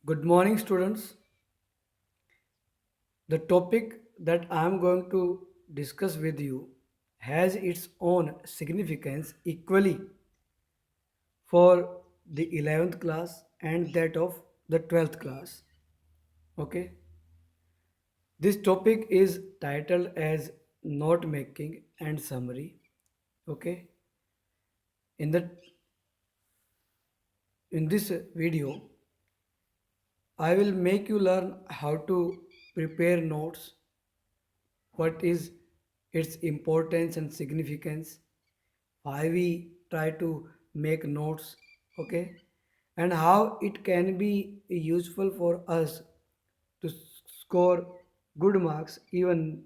Good morning, students. The topic that I am going to discuss with you has its own significance equally for the 11th class and that of the 12th class. Okay, this topic is titled as Note Making and Summary. Okay, in the in this video, I will make you learn how to prepare notes, what is its importance and significance, why we try to make notes, okay, and how it can be useful for us to score good marks even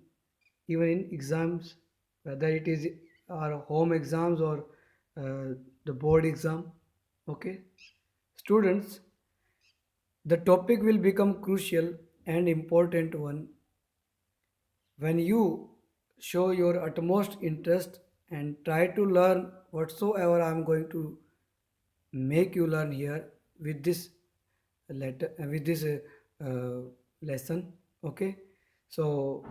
in exams, whether it is our home exams or the board exam. Okay, students, the topic will become crucial and important one when you show your utmost interest and try to learn whatsoever I am going to make you learn here with this with this lesson. Okay, so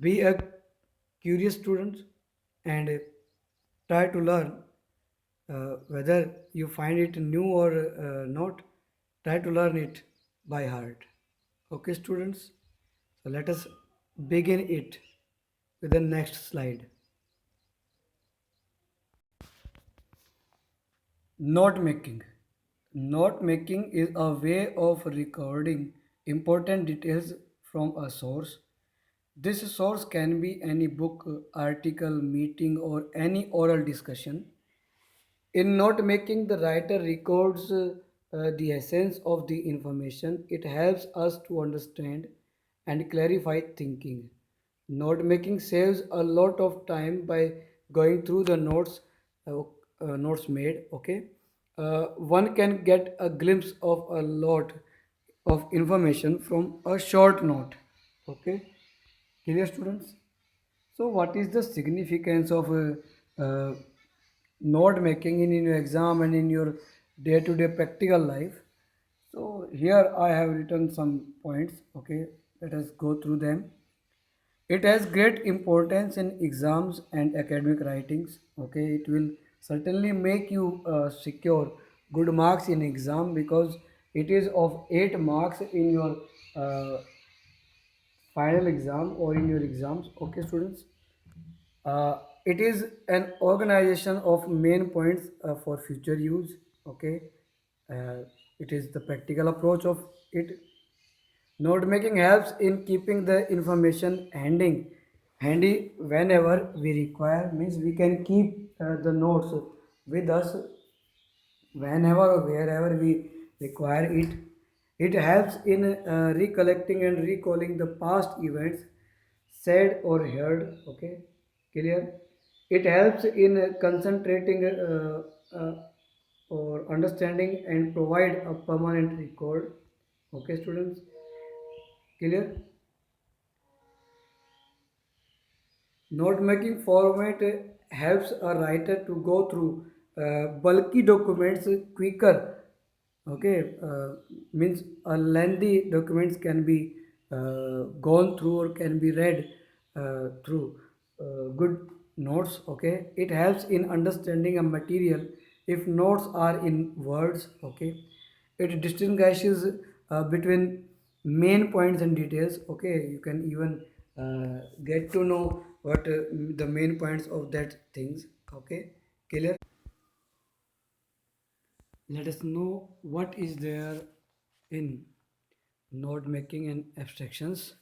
be a curious student and try to learn, whether you find it new or not. Try to learn it by heart. Okay, students, so let us begin it with the next slide. Note making. Note making is a way of recording important details from a source. This source can be any book, article, meeting, or any oral discussion. In note making, the writer records the essence of the information. It helps us to understand and clarify thinking. Note making saves a lot of time by going through the notes made. Okay, one can get a glimpse of a lot of information from a short note. Okay, clear, students? So, what is the significance of note making in your exam and in your day to day practical life? So, here I have written some points. Okay, let us go through them. It has great importance in exams and academic writings. Okay, it will certainly make you secure good marks in exam because it is of 8 marks in your uh, final exam or in your exams. Okay, students. It is an organization of main points for future use. Okay, uh, it is the practical approach of it. Note making helps in keeping the information handy whenever we require. Means we can keep the notes with us whenever or wherever we require it. It helps in recollecting and recalling the past events said or heard. Okay, clear? It helps in concentrating or understanding and provide a permanent record. Okay, students, clear? Note making format helps a writer to go through bulky documents quicker. Okay, means a lengthy documents can be gone through or can be read through good notes. Okay, it helps in understanding a material if notes are in words. Okay, it distinguishes between main points and details. Okay, you can even get to know what the main points of that things. Okay, clear? Let us know what is there in note making and abstractions.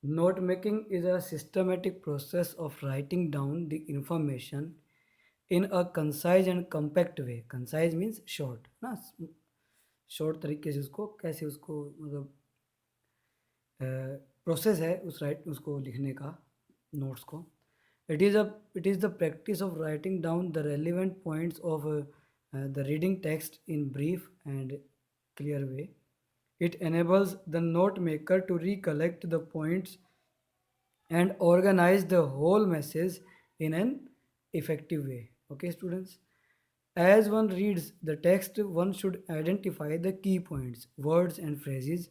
Note making is a systematic process of writing down the information in a concise and compact way. Concise means short ना, short तरीके से उसको कैसे उसको मतलब process है उस right उसको लिखने का नोट्स को. It is the practice of writing down the relevant points of the reading text in brief and clear way. It enables the note maker to recollect the points and organize the whole message in an effective way. Okay, students. As one reads the text, one should identify the key points, words, and phrases.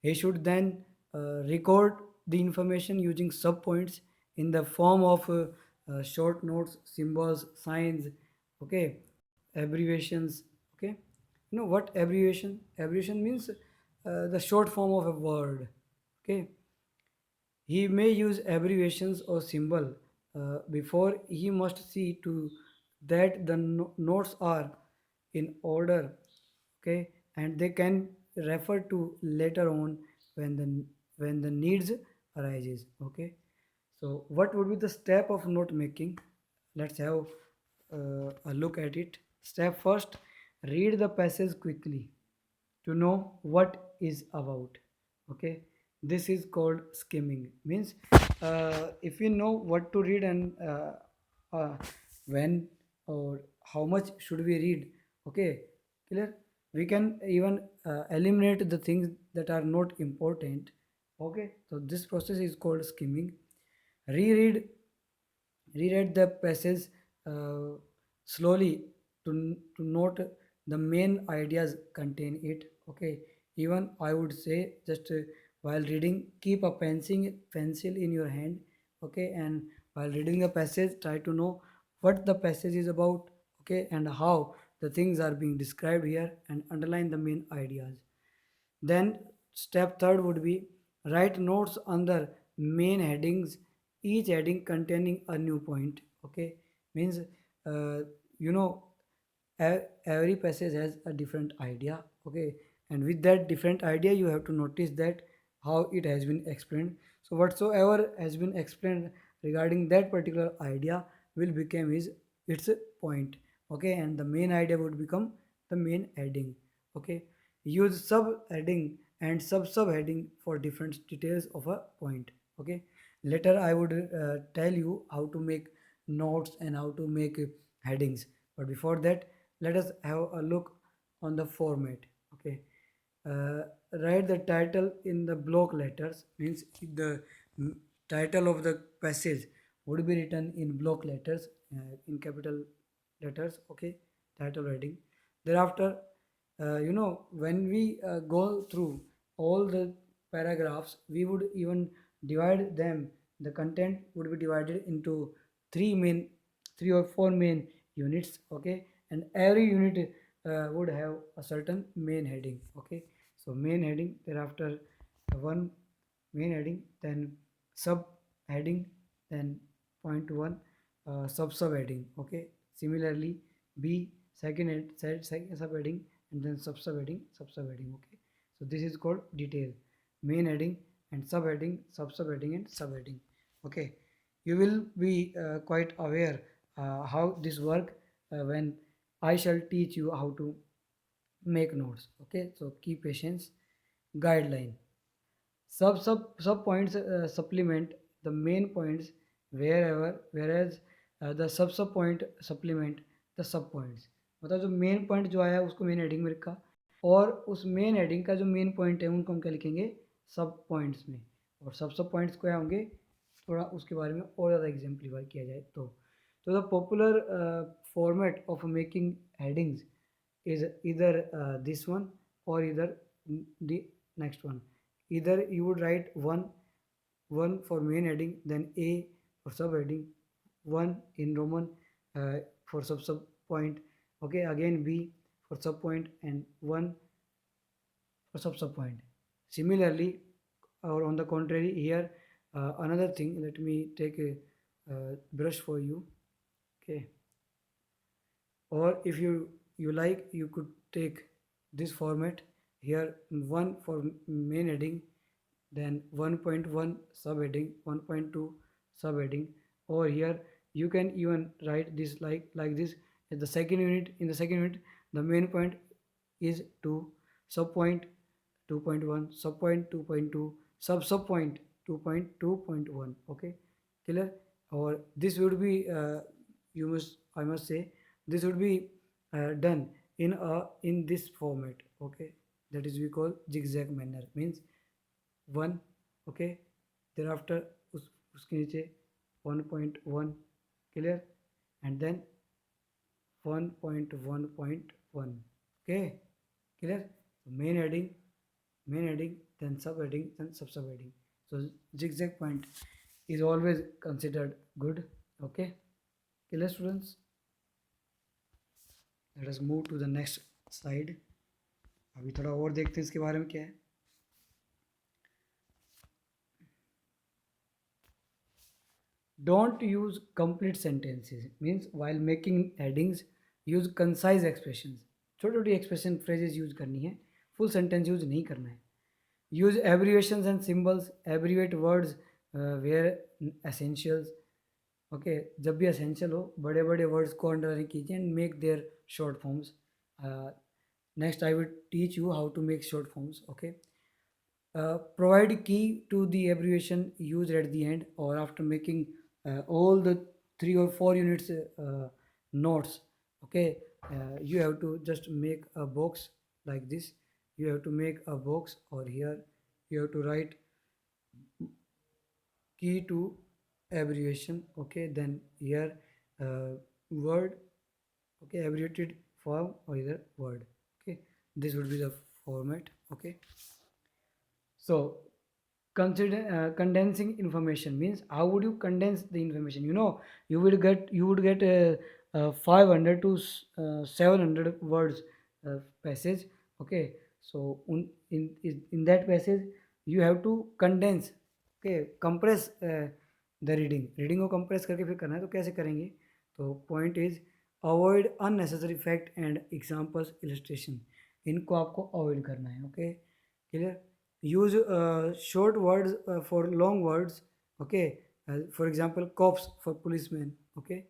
He should then record the information using subpoints in the form of short notes, symbols, signs, okay, abbreviations, okay. You know what abbreviation? Abbreviation means the short form of a word, okay. He may use abbreviations or symbol before he must see to that the notes are in order, okay, and they can refer to later on when the needs arises, okay. So what would be the step of note making? Let's have a look at it. Step first, read the passage quickly to know what is about, okay. This is called skimming, means if you know what to read and uh, when or how much should we read, okay, clear, we can even eliminate the things that are not important, okay. So this process is called skimming. Reread Reread the passage uh, slowly to note the main ideas contain it, okay. Even I would say just while reading, keep a pencil in your hand, okay, and while reading the passage, try to know what the passage is about, okay, and how the things are being described here, and underline the main ideas. Then step third would be write notes under main headings, each heading containing a new point. Okay, means uh, you know every passage has a different idea. Okay, and with that different idea, you have to notice that how it has been explained. So whatsoever has been explained regarding that particular idea will become is its point. Okay, and the main idea would become the main heading. Okay, use subheading and subheading for different details of a point, okay. Later I would tell you how to make notes and how to make headings, but before that, let us have a look on the format, okay. uh, Write the title in the block letters, means the mm, title of the passage would be written in block letters, in capital letters, okay. Title writing. Thereafter, when we go through all the paragraphs, we would even divide them. The content would be divided into three or four main units, okay, and every unit would have a certain main heading, okay. So main heading, thereafter one main heading, then sub heading, then point one sub heading, okay. Similarly, b second sub heading, and then sub heading, heading, okay. So this is called detail, main heading and subheading, subheading, and subheading, okay. You will be quite aware how this work when I shall teach you how to make notes, okay. So key patience. Guideline. Sub points supplement the main points whereas the sub point supplement the sub points. मतलब जो main point जो आया उसको main heading में रखा, और उस main heading का जो मेन पॉइंट है उनको हम क्या लिखेंगे सब पॉइंट्स में, और सब पॉइंट्स क्या होंगे, थोड़ा उसके बारे में और ज़्यादा एग्जाम्पलीफाई किया जाए तो the popular format of making headings is either this one or either the next one. Either you would write one for main heading, then A for subheading, one in Roman for sub point, okay, again B for sub point, and one for sub point. Similarly, or on the contrary, here another thing. Let me take a brush for you, okay. Or if you like, you could take this format here, one for main heading, then 1.1 subheading, 1.2 subheading, or here you can even write this like this. In the second unit, the main point is 2, sub point 2.1, sub point 2.2, sub point 2.2.1, okay, clear. Or this would be I must say, this would be done in this format, okay. That is we call zigzag manner, means one, okay, thereafter उसके नीचे 1.1, clear, and then 1.1.1. Okay, clear? Main heading, then subheading, then subheading. So zigzag point is always considered good. Okay, clear students? Let us move to the next slide. अभी थोड़ा और देखते हैं इसके बारे में क्या है. Don't use complete sentences. Means while making headings, use concise expressions. छोटी छोटी expression phrases use करनी है, full sentence use नहीं करना है. Use abbreviations and symbols. Abbreviate words where essentials. Okay, जब भी essential हो बड़े बड़े words को underline कीजिए and make their short forms. Next I will teach you how to make short forms. Okay. Provide key to the abbreviation used at the end or after making all the 3 or 4 units notes. Okay, you have to just make a box like this. You have to make a box, or here you have to write key to abbreviation. Okay, then here word, okay, abbreviated form, or either word. Okay, this would be the format. Okay, so condensing information means how would you condense the information. You would get 500 to 700 words passage. Okay, so in that passage you have to condense. Okay, compress the reading को compress करके फिर करना है. तो कैसे करेंगे? तो point is avoid unnecessary fact and examples illustration. इनको आपको avoid करना है. Okay, clear? Use short words for long words. Okay, for example cops for policemen. Okay,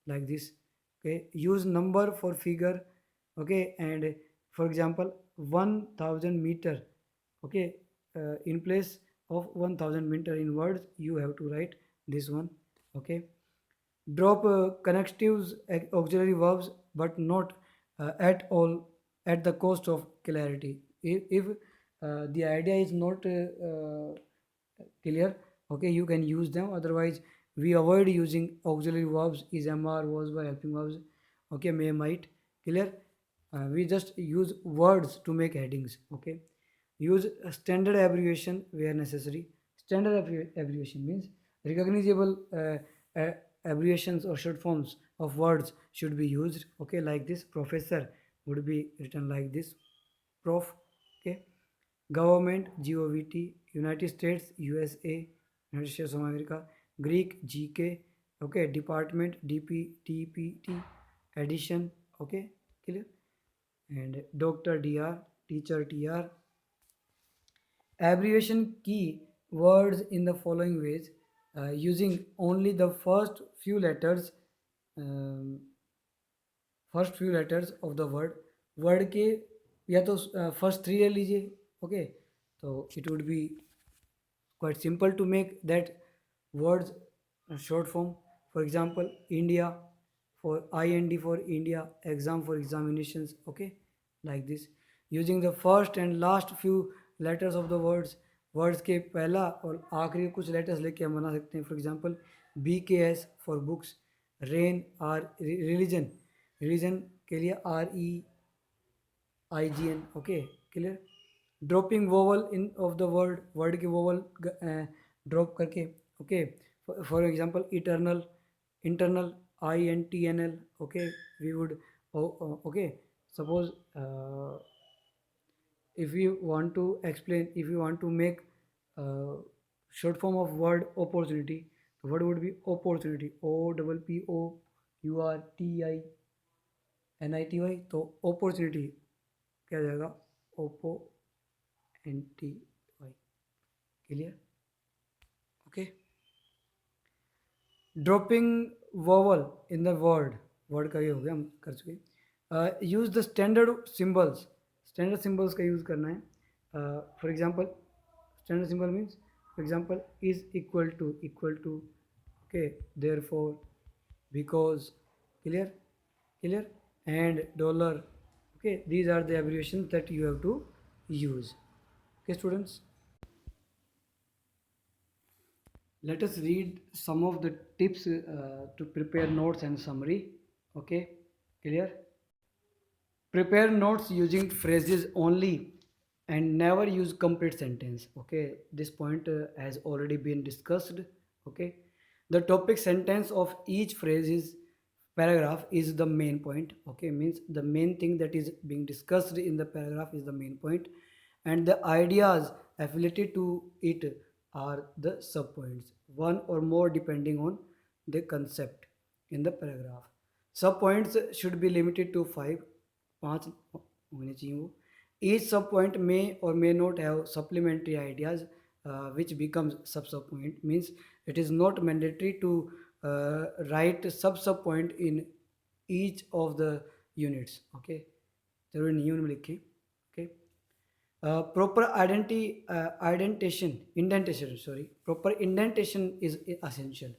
like this. Okay, use number for figure. Okay, and for example 1000 meter. Okay, in place of 1000 meter in words you have to write this one. Okay, drop connectives, auxiliary verbs, but not at all at the cost of clarity. If the idea is not clear, okay, you can use them. Otherwise we avoid using auxiliary verbs, is, mr, was, by, helping verbs. Okay, may, might. Clear? We just use words to make headings. Okay, use a standard abbreviation where necessary. Standard abbreviation means recognizable abbreviations or short forms of words should be used. Okay, like this, professor would be written like this, prof. Okay, government, govt, united states, usa, united states of america, greek, gk. Okay, department, dp, tpt, addition. Okay, clear? And doctor, dr, teacher, tr. Abbreviation key words in the following ways, using only the um, first few letters of the word के या तो first 3 ले लीजिए. Okay, so it would be quite simple to make that words short form. For example, India for IND for India, exam for examinations. Okay, like this, using the first and last few letters of the words के पहला और आखिरी कुछ letters लेके हम बना सकते हैं. For example, BKS for books, rain, R, religion के लिए REIGN. Okay, clear? Dropping vowel in of the word के vowel drop करके. Okay, for example eternal, internal, INTNL. Okay, we would okay, suppose if you want to explain, if you want to make short form of word opportunity, the word would be opportunity, OPPOURTINITY. तो opportunity क्या जाएगा? Oppo NTY. Clear? Okay, dropping vowel in the word का ये हो गया, हम कर चुके. use the standard symbols का यूज़ करना है. For example, standard symbol means, for example, is equal to. Okay, therefore, because. Clear? And dollar. Okay, these are the abbreviations that you have to use. Okay, students, let us read some of the tips to prepare notes and summary. Okay, Clear? Prepare notes using phrases only and never use complete sentence. Okay, this point has already been discussed. Okay, the topic sentence of each phrase is paragraph is the main point. Okay, means the main thing that is being discussed in the paragraph is the main point, and the ideas affiliated to it are the subpoints, one or more depending on the concept in the paragraph. Subpoints should be limited to 5, 5 होने चाहिए वो. Each subpoint may or may not have supplementary ideas which becomes sub-subpoint. Means it is not mandatory to write sub-subpoint in each of the units. Okay, जरूरी नहीं है उनमें लिखे. Okay. Proper proper indentation is essential.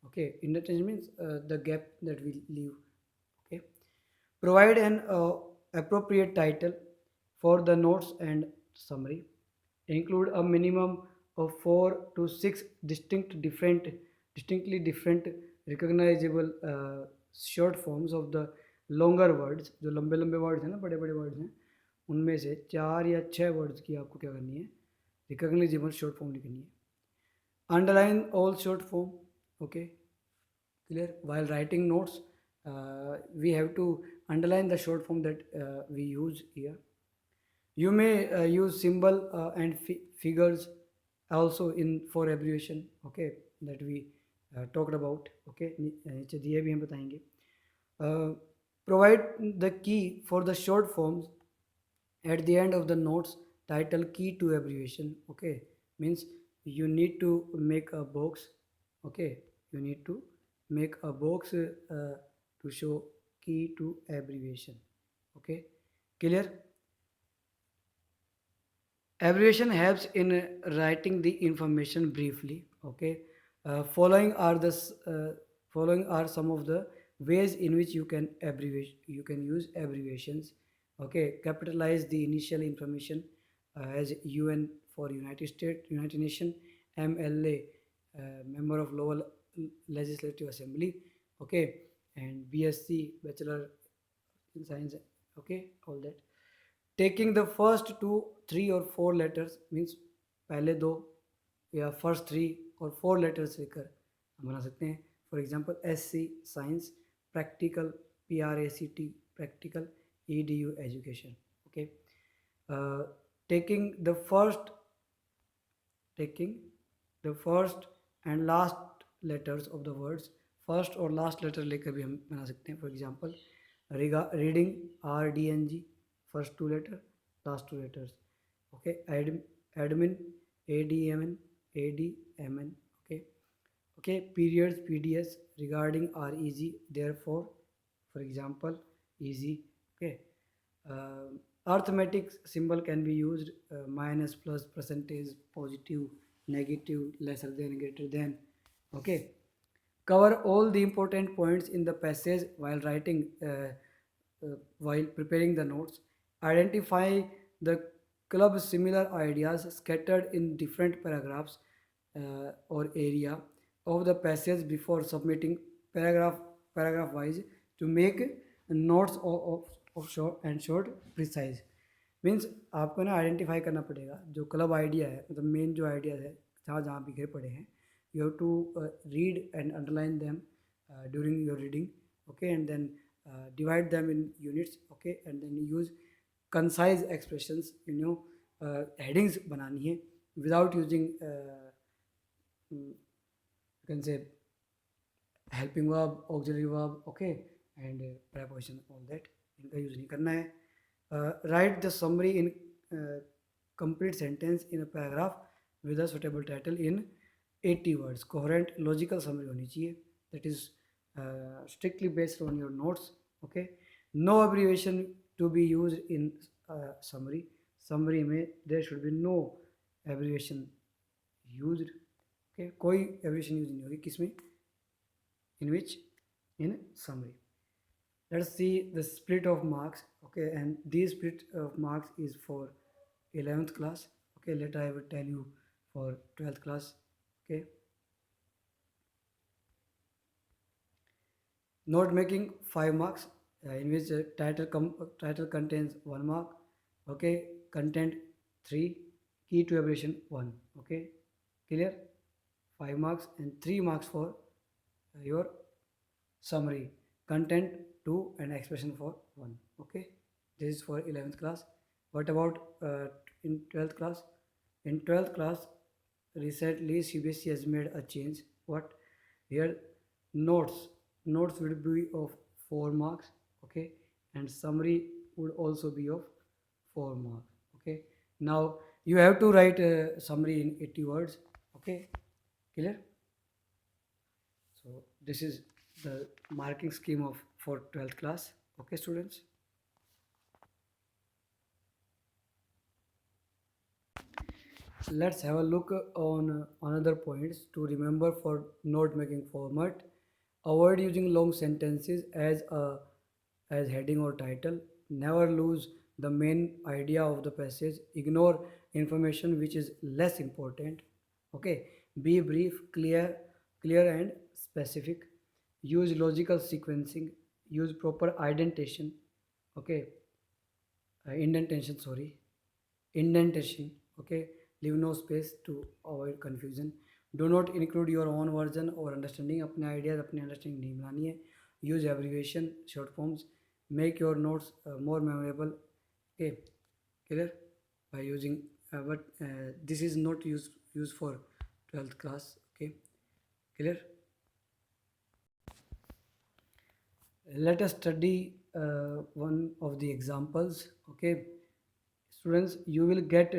Okay, indentation means the gap that we leave. Okay, provide an appropriate title for the notes and summary. Include a minimum of 4 to 6 distinctly different recognizable short forms of the longer words. जो लंबे लंबे words हैं ना, बड़े बड़े words हैं, उनमें से 4 या 6 वर्ड्स की आपको क्या करनी है, रिकॉग्नाइजेबल शॉर्ट फॉर्म लिखनी है. Underline all short form. Okay, clear? While writing notes, we have to underline the short form that we use here. You may use symbol and figures also in for abbreviation. Okay, that we talked about. Okay, नीचे दिए भी हम बताएंगे. Provide the key for the short forms at the end of the notes. Title key to abbreviation. Okay, means you need to make a box. Okay, you need to make a box to show key to abbreviation. Okay, clear? Abbreviation helps in writing the information briefly. Okay, following are following are some of the ways in which you can abbreviate. You can use abbreviations. Okay, capitalize the initial information as UN for United States, United Nation, MLA, member of Lower Legislative Assembly. Okay, and BSc, Bachelor in Science. Okay, all that. Taking the first 2, 3 or 4 letters means पहले 2 या first 3 और 4 letters लेकर हम बना सकते हैं. For example SC science, practical PRACT practical, EDU education. Okay, taking the first and last letters of the words, first और last letter लेकर भी हम बना सकते हैं. For example reading RDNG, first 2 letter, last 2 letters. Okay, admin, ADMN, ADMN. Okay, okay, periods, PDS, regarding are easy, therefore, for example, easy. Okay, arithmetic symbol can be used, minus, plus, percentage, positive, negative, lesser than, greater than. Okay, cover all the important points in the passage while writing, while preparing the notes. Identify the club's similar ideas scattered in different paragraphs or area of the passage before submitting paragraph wise to make notes of short precise. Means आपको ना identify करना पड़ेगा जो club idea है, मतलब main जो ideas है जहाँ जहाँ बिखरे पड़े हैं. You have to read and underline them during your reading. Okay, and then divide them in units. Okay, and then use concise expressions. Headings बनानी है without using you can say helping verb, auxiliary verb. Okay, and preposition, all that इनका use नहीं करना है. Write the summary in complete sentence in a paragraph with a suitable title in 80 words. Coherent logical summary होनी चाहिए, that is strictly based on your notes. Okay, no abbreviation to be used in summary में there should be no abbreviation used. Okay, कोई abbreviation use नहीं होगी किसमें, in which, in summary. Let's see the split of marks. Okay, and this split of marks is for 11th class. Okay, later I will tell you for 12th class. Okay, note making 5 marks. in which title contains 1 mark, okay, content 3, key to abbreviation 1, okay, clear, 5 marks, and 3 marks for your summary, content 2, and expression for 1, okay. This is for 11th class. What about in 12th class? In 12th class, recently CBSE has made a change. What? Here, notes will be of 4 marks, okay, and summary would also be of 4 marks, okay. Now you have to write a summary in 80 words, okay, clear. So this is the marking scheme of for 12th class, okay students. Let's have a look on another points to remember for note making format. Avoid using long sentences as heading or title. Never lose the main idea of the passage. Ignore information which is less important. Okay. Be brief, clear and specific. Use logical sequencing. Use proper indentation. Okay. Indentation. Sorry, indentation, okay. Leave no space to avoid confusion. Do not include your own version or understanding. अपने ideas अपनी understanding नहीं मिलानी है. Use abbreviation, short forms. Make your notes more memorable, okay, clear, by using but this is not used for 12th class, okay, clear. Let us study one of the examples, okay. Students, you will get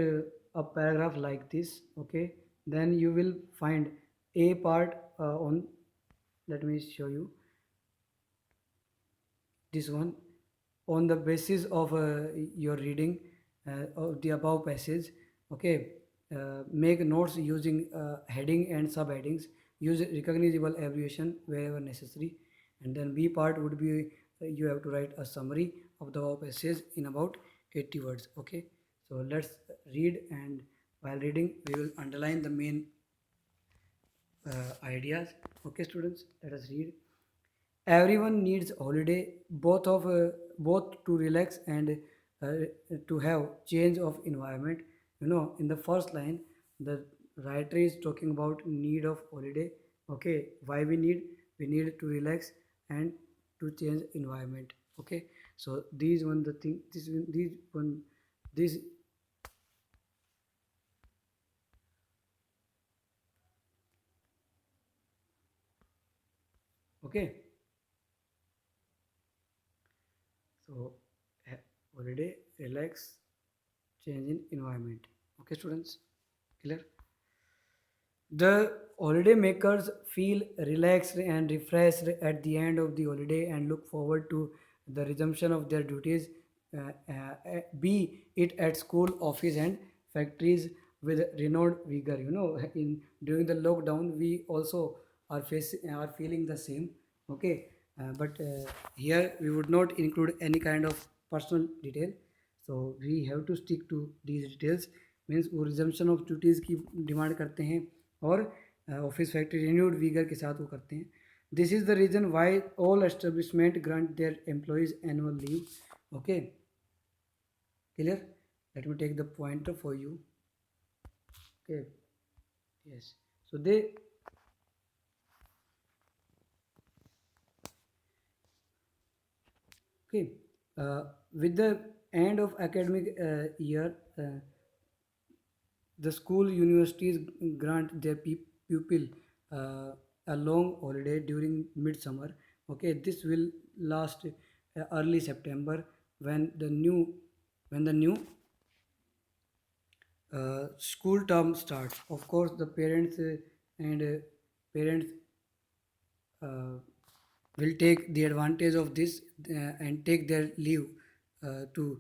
a paragraph like this, okay. Then you will find a part on, let me show you this one. On the basis of your reading of the above passage, okay, make notes using heading and subheadings. Use recognizable abbreviation wherever necessary. And then B part would be you have to write a summary of the above passage in about 80 words, okay. So let's read, and while reading we will underline the main ideas, okay students. Let us read. Everyone needs holiday, both to relax and uh, to have change of environment. In the first line, the writer is talking about need of holiday. Okay, why we need to relax and to change environment. Okay, so these one the thing these one this okay. So holiday, relax, change in environment. Okay, students, clear. The holiday makers feel relaxed and refreshed at the end of the holiday and look forward to the resumption of their duties, be it at school, office, and factories with renewed vigor. In during the lockdown, we also are feeling the same. Okay, but here we would not include any kind of personal detail, so we have to stick to these details. Means वो resumption of duties की demand करते हैं और office factory renewed Uyghur के साथ वो करते हैं. This is the reason why all establishment grant their employees annual leave. Okay, clear. Let me take the pointer for you. Okay, yes, so they okay, with the end of academic year, the school universities grant their pupil a long holiday during midsummer. Okay, this will last early September, when the new school term starts. Of course, the parents and parents uh, will take the advantage of this and take their leave to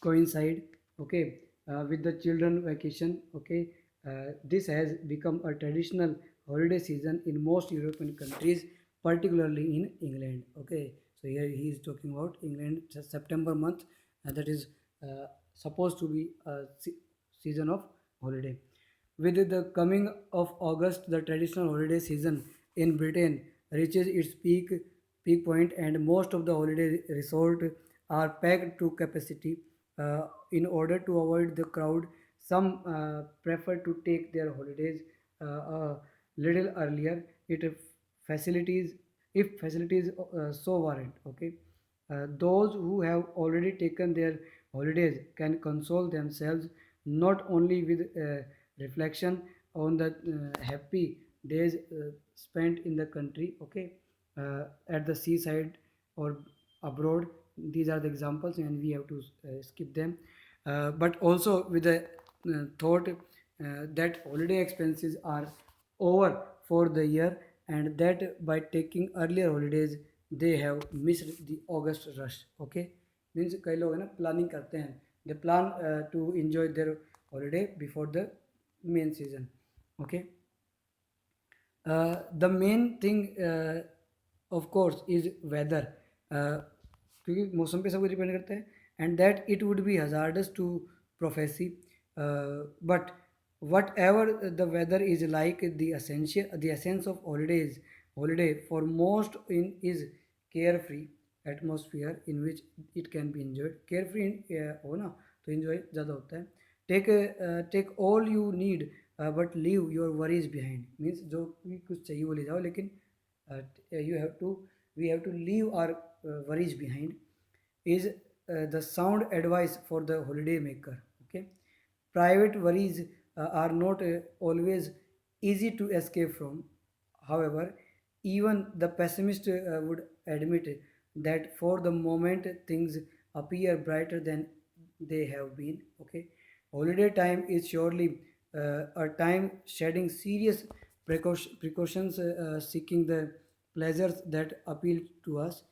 coincide, okay, with the children vacation. Okay, this has become a traditional holiday season in most European countries, particularly in England. Okay, so here he is talking about England. September month, that is supposed to be a season of holiday. With the coming of August, the traditional holiday season in Britain reaches its peak peak point, and most of the holiday resort are packed to capacity. In order to avoid the crowd, some prefer to take their holidays a little earlier. It facilities if facilities so warrant. Okay, those who have already taken their holidays can console themselves not only with reflection on the happy days spent in the country, okay, at the seaside or abroad. These are the examples, and we have to skip them. But also with the thought that holiday expenses are over for the year, and that by taking earlier holidays they have missed the August rush. Okay, means कई लोग है ना planning करते हैं, they plan to enjoy their holiday before the main season. Okay, the main thing of course is weather, क्योंकि मौसम पे सब कुछ डिपेंड करता है, and that it would be hazardous to prophecy, but whatever the weather is like, the essence of holiday for most in is carefree atmosphere in which it can be enjoyed. Carefree हो ना तो enjoy ज़्यादा होता है. Take all you need, but leave your worries behind. Means जो भी कुछ चाहिए वो ले जाओ, लेकिन you have to we have to leave our worries behind is the sound advice for the holiday maker. Okay, private worries are not always easy to escape from. However, even the pessimist would admit that for the moment things appear brighter than they have been. Okay, holiday time is surely a time shedding serious precautions, seeking the pleasures that appeal to us.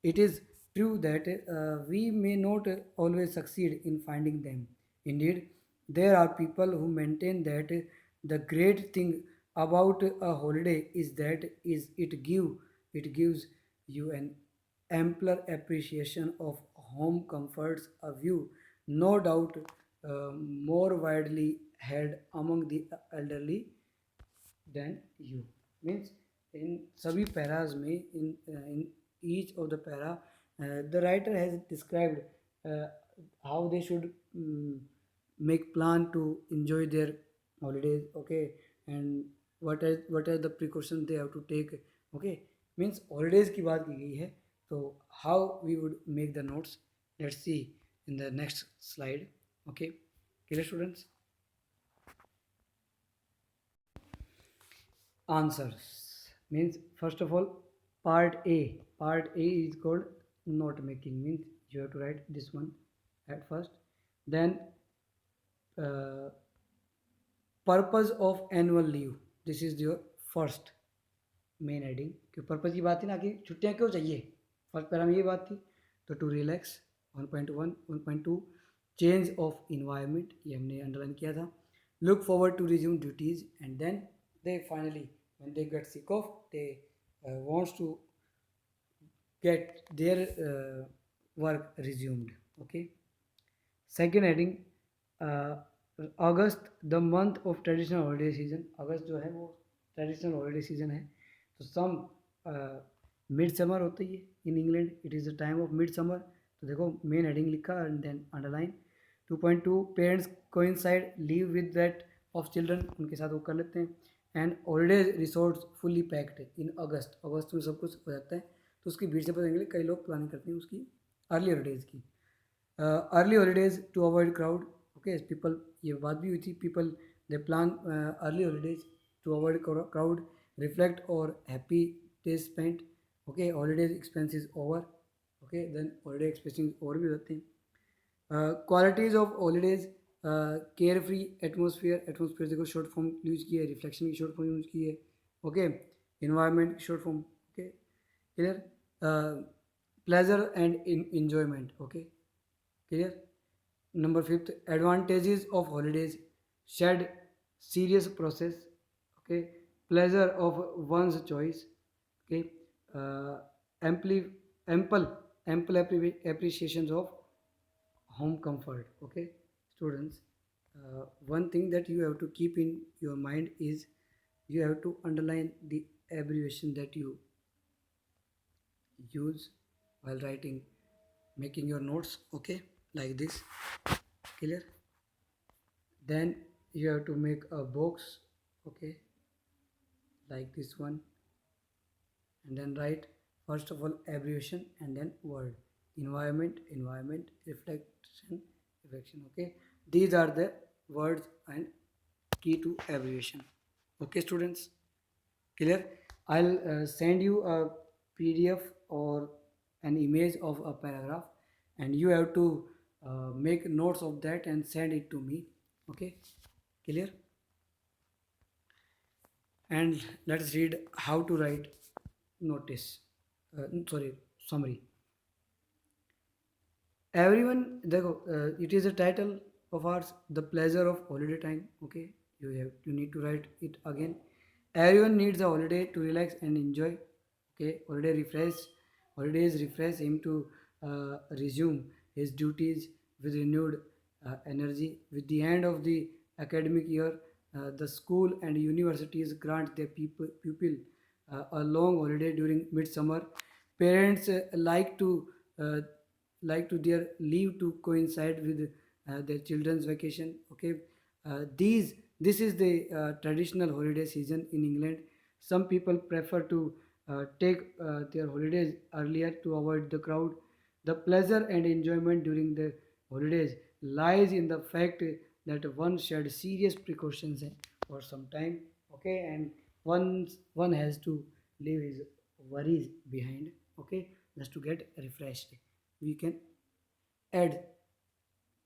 It is true that we may not always succeed in finding them. Indeed, there are people who maintain that the great thing about a holiday is that is it gives you an ampler appreciation of home comforts, a view no doubt more widely held among the elderly than you. Means in सभी paras में in each of the para the writer has described uh, how they should make plan to enjoy their holidays. Okay, and what are the precautions they have to take. Okay, means holidays की बात की गई है, तो how we would make the notes, let's see in the next slide. Okay, clear students? Answers means, first of all, part A is called note making. Means you have to write this one at first. Then uh, purpose of annual leave, this is your first main heading. कि purpose की बात थी ना कि छुट्टियाँ क्यों चाहिए, first para में ये बात थी. तो to relax 1.1. 1.2 change of environment, ये हमने अंडरलाइन किया था. Look forward to resume duties, and then they finally when they get sick of, they wants to get their work resumed. Okay, second heading, August the month of traditional holiday season. अगस्त जो है वो traditional holiday season है. तो सम mid summer होती है in England, it is the time of mid summer. तो देखो मेन हेडिंग लिखा and then underline. 2.2 parents coincide leave with that of children, उनके साथ वो कर लेते हैं. And holidays resorts fully packed in August. अगस्त में सब कुछ हो जाता है, तो उसकी भीड़ से बचने के लिए कई लोग प्लानिंग करते हैं उसकी अर्ली हॉलीडेज़ की. Early holidays to avoid crowd. Okay, people, ये बात भी हुई थी, people they plan early holidays to avoid crowd, reflect और happy days spent. Okay, holidays expenses over. Okay, then holiday expenses और भी होते हैं. Qualities of holidays, care free atmosphere. Atmosphere देखो शॉर्ट फॉर्म यूज़ की है, रिफ्लेक्शन की short form use की है. ओके, इन्वायरमेंट की short form. Okay, clear. Pleasure and enjoyment. Okay, clear. Number 5th, advantages of holidays: shed serious process. Okay, pleasure of one's choice. Okay, uh, amply ample appreciations of home comfort. Okay, students, one thing that you have to keep in your mind is you have to underline the abbreviation that you use while writing, making your notes, okay, like this. Clear? Then you have to make a box, okay, like this one, and then write first of all abbreviation and then word. Environment, reflection, okay. These are the words and key to abbreviation. Okay, students, clear? I'll send you a PDF or an image of a paragraph, and you have to make notes of that and send it to me. Okay, clear? And let's read how to write notice, sorry, summary. Everyone, it is a title of ours, the pleasure of holiday time. Okay, you need to write it again. Everyone needs a holiday to relax and enjoy. Okay, holidays refresh him to resume his duties with renewed energy. With the end of the academic year, the school and universities grant their pupil a long holiday during midsummer. Parents uh, like to their leave to coincide with their children's vacation. Okay, this is the traditional holiday season in England. Some people prefer to take their holidays earlier to avoid the crowd. The pleasure and enjoyment during the holidays lies in the fact that one should serious precautions for some time. Okay, and one has to leave his worries behind. Okay, just to get refreshed. We can add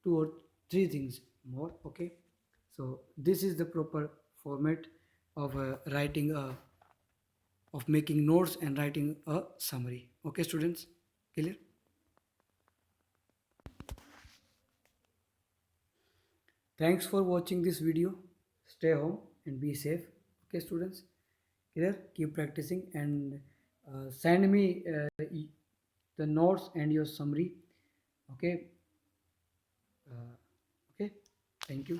two or three things more. Okay, so this is the proper format of writing a of making notes and writing a summary. Okay, students, clear? Thanks for watching this video. Stay home and be safe. Okay, students, clear? Keep practicing and send me the notes and your summary. Okay, okay, thank you.